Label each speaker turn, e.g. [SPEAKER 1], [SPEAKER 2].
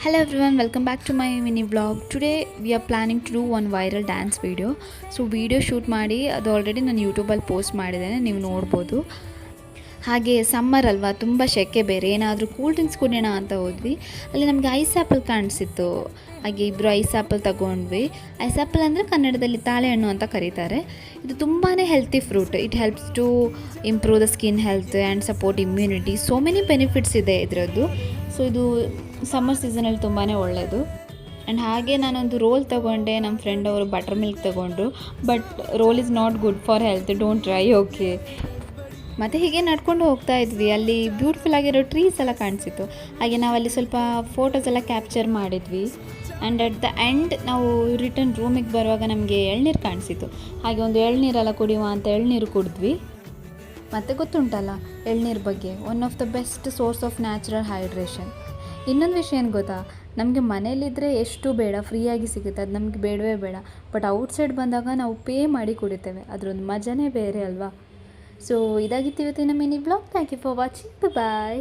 [SPEAKER 1] Hello everyone, welcome back to my mini vlog. Today we are planning to do one viral dance video. So video shoot ಮಾಡಿ ಅದು already ನಾನು ಯೂಟ್ಯೂಬಲ್ಲಿ post ಮಾಡಿದ್ದೇನೆ, ನೀವು ನೋಡ್ಬೋದು. ಹಾಗೆ ಸಮ್ಮರ್ ಅಲ್ವಾ, ತುಂಬ ಸೆಕೆ ಬೇರೆ, ಏನಾದರೂ ಕೂಲ್ ಡ್ರಿಂಕ್ಸ್ ಕುಡಿಯೋಣ ಅಂತ ಹೋದ್ವಿ. ಅಲ್ಲಿ ನಮಗೆ ಐಸ್ ಆ್ಯಪಲ್ ಕಾಣಿಸಿತ್ತು. ಹಾಗೆ ಇಬ್ಬರು ಐಸ್ ಆ್ಯಪಲ್ ತಗೊಂಡ್ವಿ. ಐಸ್ ಆ್ಯಪಲ್ ಅಂದರೆ ಕನ್ನಡದಲ್ಲಿ ತಾಳೆಹಣ್ಣು ಅಂತ ಕರೀತಾರೆ. ಇದು ತುಂಬಾ healthy fruit. It helps to improve the skin health and support immunity. So many benefits ಇದೆ ಇದರದ್ದು. ಸೊ ಇದು ಸಮ್ಮರ್ ಸೀಸನಲ್ಲಿ ತುಂಬಾ ಒಳ್ಳೆಯದು. ಆ್ಯಂಡ್ ಹಾಗೆ ನಾನೊಂದು ರೋಲ್ ತೊಗೊಂಡೆ. ನಮ್ಮ ಫ್ರೆಂಡ್ ಅವರು ಬಟರ್ ಮಿಲ್ಕ್ ತೊಗೊಂಡ್ರು. But role is not good for health, don't try. Okay, ಮತ್ತು ಹೀಗೆ ನಡ್ಕೊಂಡು ಹೋಗ್ತಾ ಇದ್ವಿ. ಅಲ್ಲಿ ಬ್ಯೂಟಿಫುಲ್ ಆಗಿರೋ ಟ್ರೀಸ್ ಎಲ್ಲ ಕಾಣಿಸಿತ್ತು. ಹಾಗೆ ನಾವಲ್ಲಿ ಸ್ವಲ್ಪ ಫೋಟೋಸ್ ಎಲ್ಲ ಕ್ಯಾಪ್ಚರ್ ಮಾಡಿದ್ವಿ. ಆ್ಯಂಡ್ ಅಟ್ ದ ಎಂಡ್ ನಾವು ರಿಟರ್ನ್ ರೂಮಿಗೆ ಬರುವಾಗ ನಮಗೆ ಎಳ್ನೀರು ಕಾಣಿಸಿತ್ತು. ಹಾಗೆ ಒಂದು ಎಳ್ನೀರೆಲ್ಲ ಕುಡಿಯುವ ಅಂತ ಎಳ್ನೀರು ಕುಡಿದ್ವಿ. ಮತ್ತು ಗೊತ್ತುಂಟಲ್ಲ ಎಳ್ನೀರು ಬಗ್ಗೆ, one of the best source of natural hydration. ಇನ್ನೊಂದು ವಿಷಯ ಏನು ಗೊತ್ತಾ, ನಮಗೆ ಮನೇಲಿದ್ದರೆ ಎಷ್ಟು ಬೇಡ, ಫ್ರೀಯಾಗಿ ಸಿಗುತ್ತೆ, ಅದು ನಮಗೆ ಬೇಡವೇ ಬೇಡ. ಬಟ್ ಔಟ್ಸೈಡ್ ಬಂದಾಗ ನಾವು ಪೇ ಮಾಡಿ ಕುಡಿತೇವೆ, ಅದರೊಂದು ಮಜಾನೇ ಬೇರೆ ಅಲ್ವಾ. ಸೊ ಇದಾಗಿತ್ತು ಇವತ್ತಿನ mini blog. Thank you for watching. Bye.